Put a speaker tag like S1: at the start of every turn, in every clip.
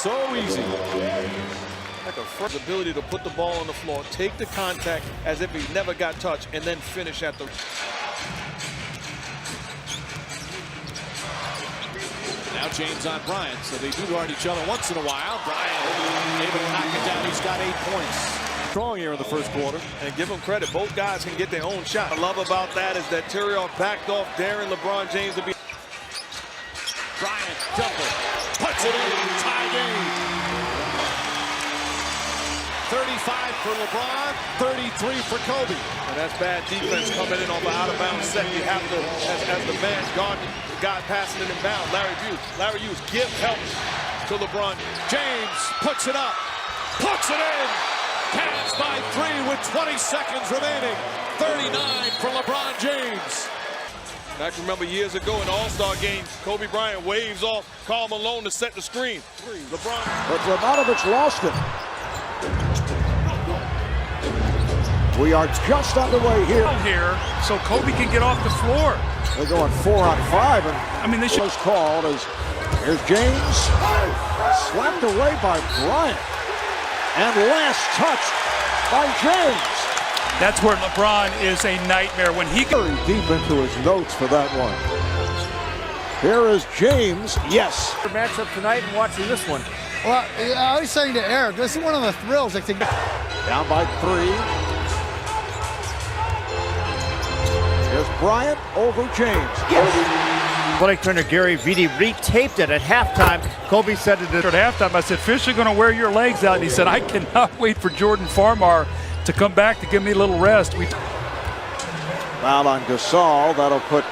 S1: so easy.
S2: Like a first ability to put the ball on the floor, take the contact as if he never got touched, and then finish at the.
S1: Now James on Bryant, so they do guard each other once in a while. Bryant able to knock it down. He's got 8 points. Strong here in the first quarter.
S2: And give them credit, both guys can get their own shot. What I love about that is that Terrier backed off daring LeBron James to be.
S1: Bryant jumper, puts it in, tie game. 35 for LeBron, 33 for Kobe.
S2: And that's bad defense coming in on the out-of-bounds set. You have to, as the man guarding the guy passing it in bounds, Larry Hughes, give help to LeBron.
S1: James puts it up, puts it in. Cavs by 3 with 20 seconds remaining. 39 for LeBron James.
S2: I can remember years ago in the All-Star game, Kobe Bryant waves off Karl Malone to set the screen. LeBron.
S3: But Dramonovich lost it. We are just underway here.
S4: So Kobe can get off the floor.
S3: They're going 4 on 5, and
S4: I mean, they should.
S3: Was called as here's James, slapped away by Bryant, and last touch by James.
S4: That's where LeBron is a nightmare when he
S3: Very deep into his notes for that one. Here is James. Yes.
S5: Matchup tonight and watching this one.
S6: Well, I was saying to Eric, this is one of the thrills. I think.
S3: Down by 3. Here's Bryant over James. Yes.
S5: Athletic trainer Gary Vitti retaped it at halftime. Kobe said it
S4: at halftime. I said, "Fish are going to wear your legs out." And he said, "I cannot wait for Jordan Farmar to come back to give me a little rest."
S3: Foul on Gasol. That'll put.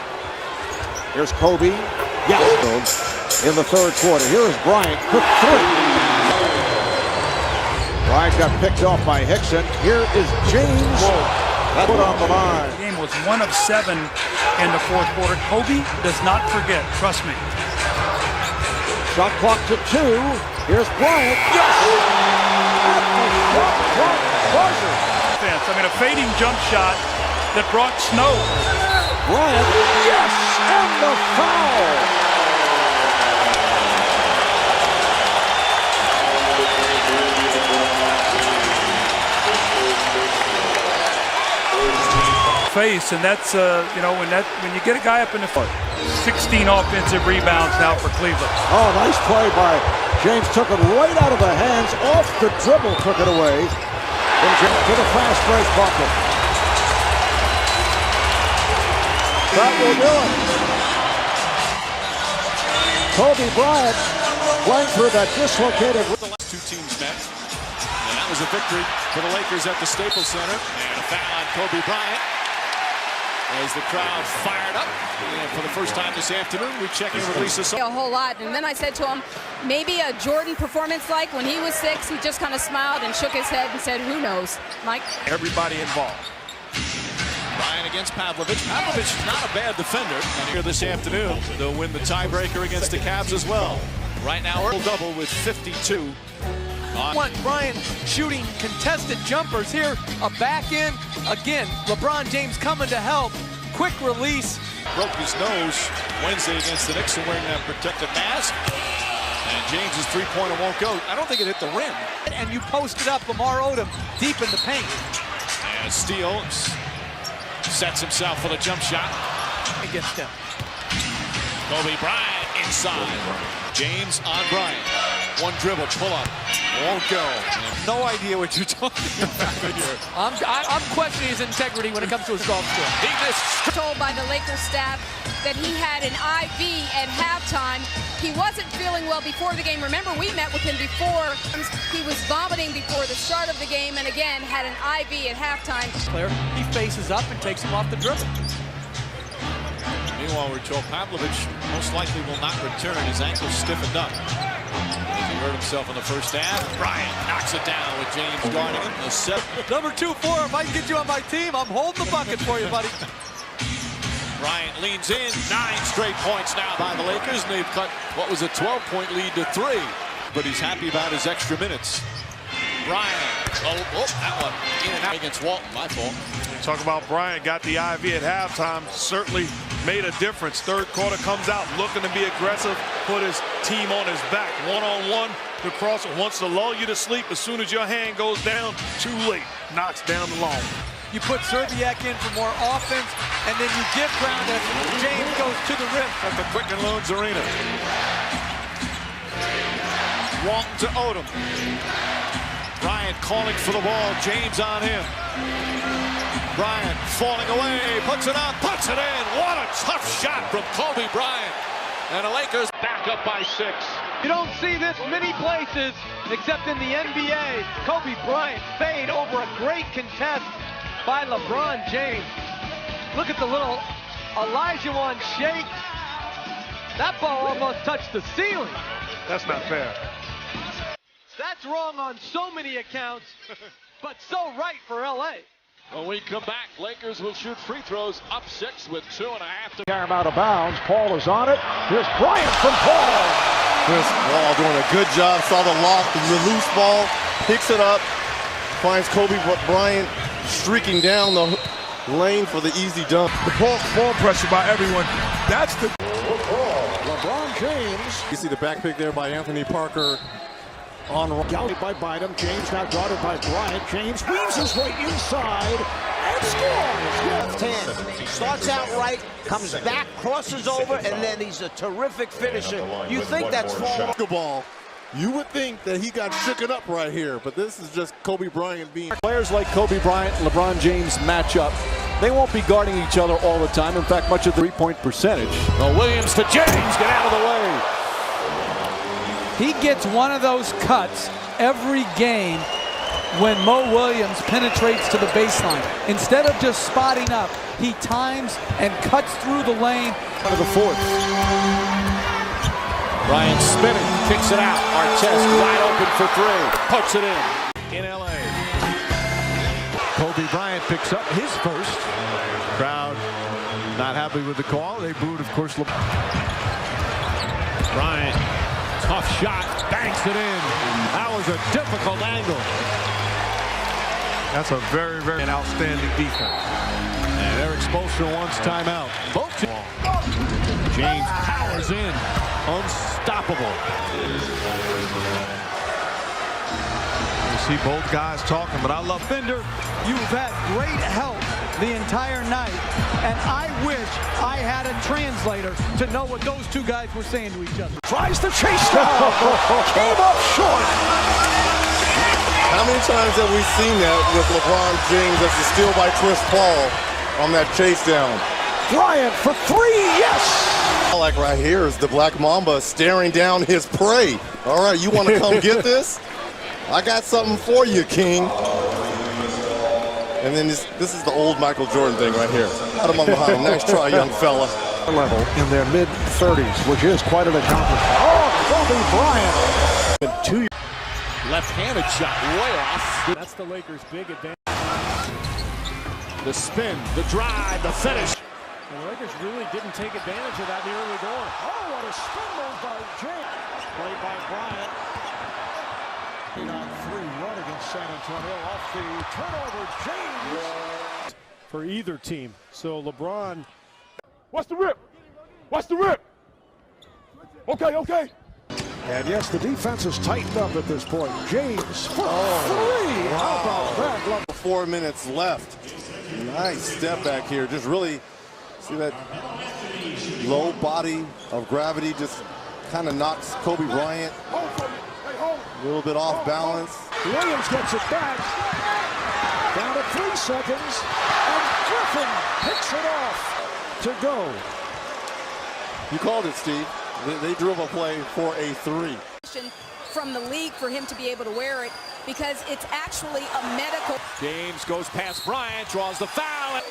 S3: Here's Kobe. Yes. In the third quarter. Here is Bryant. Quick 3. Bryant got picked off by Hickson. Here is James. That put on the line.
S4: The game was 1 of 7 in the fourth quarter. Kobe does not forget. Trust me.
S3: Shot clock to 2. Here's Bryant. Yes. At the shot clock buzzer.
S4: I mean, a fading jump shot that brought snow.
S3: Bryant. Yes. And the foul.
S4: Face, and that's when you get a guy up in the foot. 16 offensive rebounds now for Cleveland.
S3: Oh, nice play by James. Took it right out of the hands, off the dribble, took it away. And James to the fast break bucket. That will do it. Kobe Bryant playing through that dislocated.
S1: The last 2 teams met, and that was a victory for the Lakers at the Staples Center. And a foul on Kobe Bryant. As the crowd fired up, and for the first time this afternoon, we check in with Lisa.
S7: A whole lot, and then I said to him, maybe a Jordan performance like when he was 6, he just kind of smiled and shook his head and said, who knows, Mike?
S2: Everybody involved.
S1: Bryant against Pavlovich. Pavlovich is not a bad defender. And here this afternoon, they'll win the tiebreaker against the Cavs as well. Right now, Earl double with 52.
S8: Want Bryant shooting contested jumpers here, a back in again. LeBron James coming to help. Quick release.
S1: Broke his nose Wednesday against the Knicks and wearing that protective mask. And James's 3-pointer won't go. I don't think it hit the rim.
S8: And you posted up Lamar Odom deep in the paint.
S1: And Steele sets himself for the jump shot
S8: Against him.
S1: Kobe Bryant inside. James on Bryant. 1 dribble, pull up. Won't go. No idea what you're talking about here.
S8: I'm questioning his integrity when it comes to his golf score.
S1: He missed.
S7: Told by the Lakers staff that he had an IV at halftime. He wasn't feeling well before the game. Remember, we met with him before. He was vomiting before the start of the game, and again had an IV at halftime.
S8: Player, he faces up and takes him off the dribble.
S1: Meanwhile, we're told Pavlovich most likely will not return. His ankle stiffened up. As he hurt himself in the first half, Bryant knocks it down with James guarding him.
S8: Number 2-4, if I can get you on my team, I'm holding the bucket for you, buddy.
S1: Bryant leans in. 9 straight points now by the Lakers, and they've cut what was a 12-point lead to 3. But he's happy about his extra minutes. Bryant, that one in and out against Walton, my fault.
S2: Talk about Bryant got the IV at halftime, certainly made a difference. Third quarter comes out looking to be aggressive, put his team on his back. 1-on-1, The crosser wants to lull you to sleep. As soon as your hand goes down, too late. Knocks down the long.
S8: You put Serbiak in for more offense, and then you give ground as James goes to the rim.
S1: At the Quicken Loans Arena. Walton to Odom. Bryant calling for the ball. James on him. Bryant falling away. Puts it up. Puts it in. What a tough shot from Kobe Bryant. And the Lakers back up by 6.
S8: You don't see this many places except in the NBA. Kobe Bryant fade over a great contest by LeBron James. Look at the little Olajuwon shake. That ball almost touched the ceiling.
S2: That's not fair.
S8: That's wrong on so many accounts, but so right for LA.
S1: When we come back, Lakers will shoot free throws up 6 with 2.5 to
S3: Carry him out of bounds. Paul is on it. Here's Bryant from Paul.
S9: Chris Paul doing a good job. Saw the lock, the loose ball, picks it up, finds Kobe Bryant streaking down the lane for the easy dunk.
S2: The ball pressure by everyone. That's the
S3: LeBron James.
S9: You see the back pick there by Anthony Parker. On
S3: Gallery by Bynum. James now guarded by Bryant. James weaves his way inside and scores.
S10: Left hand. Starts out right, comes back, crosses over, and then he's a terrific finisher. You think that's
S9: basketball. You would think that he got shooken up right here, but this is just Kobe Bryant being.
S1: Players like Kobe Bryant and LeBron James match up. They won't be guarding each other all the time. In fact, much of the three-point percentage. Well, Williams to James. Get out of the way.
S4: He gets one of those cuts every game when Mo Williams penetrates to the baseline. Instead of just spotting up, he times and cuts through the lane.
S1: Out of the fourth. Bryant spinning, kicks it out. Artest wide open for 3. Puts it in LA.
S11: Kobe Bryant picks up his first. Crowd not happy with the call. They booed, of course.
S1: Bryant, tough shot, banks it in. That was a difficult angle.
S11: That's a very, very outstanding defense.
S1: And Eric Spoelstra wants timeout. Both James powers in. Unstoppable.
S11: You see both guys talking, but I love
S8: Bender, you've had great help the entire night, and I wish I had a translator to know what those two guys were saying to each other.
S3: Tries to chase down. Came up short.
S9: How many times have we seen that with LeBron James as a steal by Chris Paul on that chase down?
S3: Bryant for 3, yes!
S9: Like right here is the Black Mamba staring down his prey. All right, you want to come get this? I got something for you, King. And then this is the old Michael Jordan thing right here. Out among behind. Nice try, young fella.
S3: Level in their mid-30s, which is quite an accomplishment. Oh, Kobe Bryant. 2
S1: Left-handed shot, way off. That's the Lakers' big advantage. The spin, the drive, the finish. The Lakers really didn't take advantage of that in the early going.
S3: Oh, what a spin move by James. Played by Bryant. 8-on-3 run against San Antonio off the turnover. James.
S11: For either team. So LeBron. What's the rip? What's the rip? Okay, okay.
S3: And yes, the defense is tightened up at this point. James for 3. How about that?
S9: 4 minutes left. Nice step back here. Just really see that low body of gravity just kind of knocks Kobe Bryant a little bit off balance.
S3: Williams gets it back. Down to 3 seconds. And Griffin picks it off to go.
S9: You called it, Steve. They drove a play for a 3.
S7: From the league for him to be able to wear it, because it's actually a medical.
S1: James goes past Bryant, draws the foul.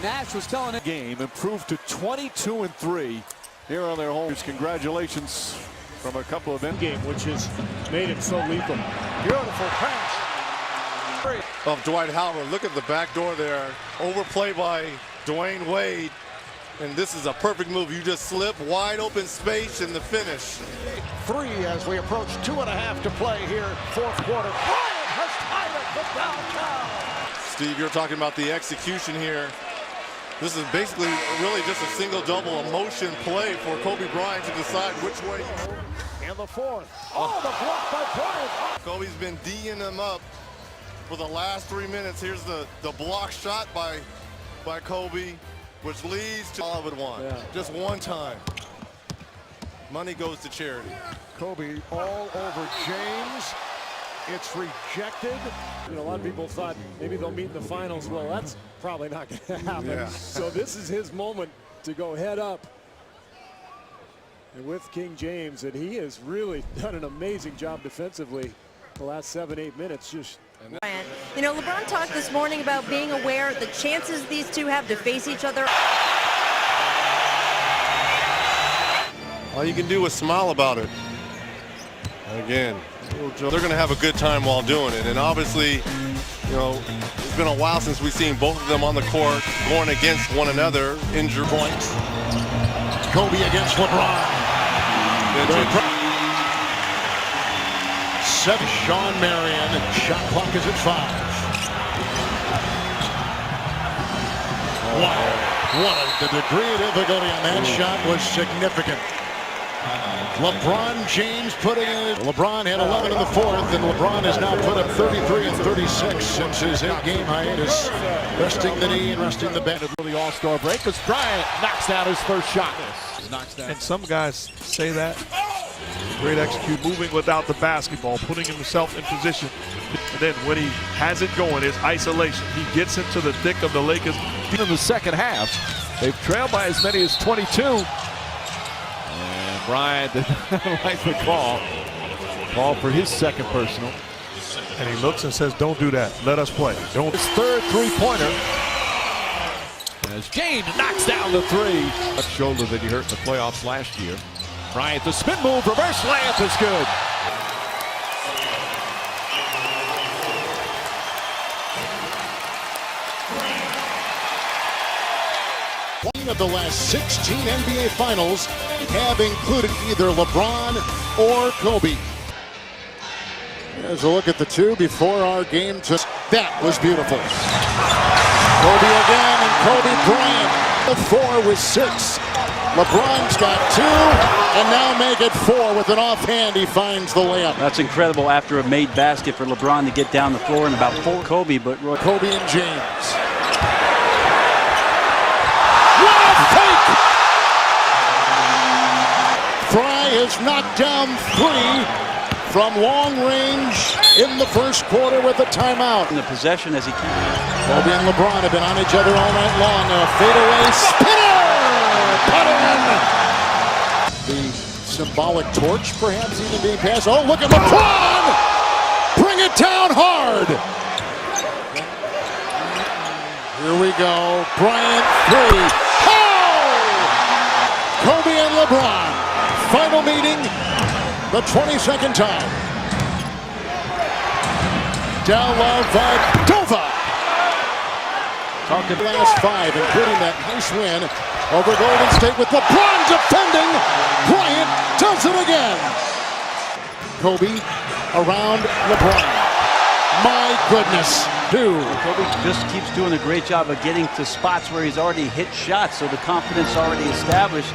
S8: Nash was telling it.
S1: Game improved to 22-3 here on their home. Congratulations from a couple of end game, which has made it so lethal.
S3: Beautiful pass
S9: of Dwight Howard. Look at the back door there. Overplay by Dwayne Wade. And this is a perfect move. You just slip, wide open space in the finish.
S3: 3 as we approach 2.5 to play here, 4th quarter. Bryant has tied it for downtown.
S9: Steve, you're talking about the execution here. This is basically really just a single double, a motion play for Kobe Bryant to decide which way.
S11: And the fourth. Oh, the block by Bryant.
S9: Kobe's been D'ing them up for the last 3 minutes. Here's the block shot by Kobe, which leads to all of it one.
S11: Yeah.
S9: Just one time. Money goes to charity.
S11: Kobe all over James. It's rejected. You know, a lot of people thought maybe they'll meet in the finals. Well, that's probably not going to happen.
S9: Yeah.
S11: So this is his moment to go head up. And with King James, and he has really done an amazing job defensively the last 7-8 minutes. Just
S12: you know, LeBron talked this morning about being aware of the chances these two have to face each other.
S9: All you can do is smile about it. Again, they're going to have a good time while doing it. And obviously, you know, it's been a while since we've seen both of them on the court going against one another. Injury points.
S3: Kobe against LeBron. Seven. Sean Marion. Shot clock is at 5. Wow. The degree of difficulty on that shot was significant. LeBron James putting in. LeBron had 11 in the fourth, and LeBron has now put up 33 and 36 since his 8-game hiatus. Resting the knee and resting the bend.
S1: For the All-Star break, because Bryant knocks down his first shot.
S13: And some guys say that. Great execute, moving without the basketball, putting himself in position. And then when he has it going, it's isolation. He gets into the thick of the Lakers.
S1: In the second half, they've trailed by as many as 22. And Bryant did not like the call. Call for his second personal.
S13: And he looks and says, don't do that. Let us play. Don't.
S1: His third three-pointer. As James knocks down the three. That shoulder that he hurt in the playoffs last year. Bryant, the spin move, reverse layup is good.
S3: One of the last 16 NBA Finals have included either LeBron or Kobe. Here's a look at the two before our game. That was beautiful. Kobe again, and Kobe Bryant. The 4 with 6. LeBron's got 2, and now make it 4 with an offhand. He finds the layup.
S14: That's incredible after a made basket for LeBron to get down the floor in about 4. Kobe, but
S3: Kobe and James. What a fake! Fry has knocked down 3 from long range in the first quarter with a timeout.
S14: In the possession as he keeps.
S3: Kobe and LeBron have been on each other all night long. A fadeaway spinner! Put in! The symbolic torch perhaps even being passed. Oh, look at LeBron! Bring it down hard! Here we go. Bryant 3. Oh! Kobe and LeBron. Final meeting. The 22nd time. Dellavedova. Talking last 5, including that nice win over Golden State with LeBron defending. Bryant does it again. Kobe around LeBron. My goodness. 2.
S14: Kobe just keeps doing a great job of getting to spots where he's already hit shots, so the confidence already established.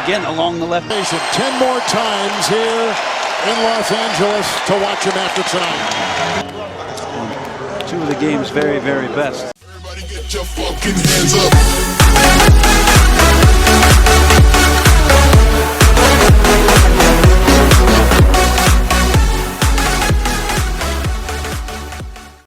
S14: Again, along the left.
S3: 10 more times here in Los Angeles to watch him after tonight.
S14: 2 of the game's very, very best.
S15: Everybody get your fucking hands up.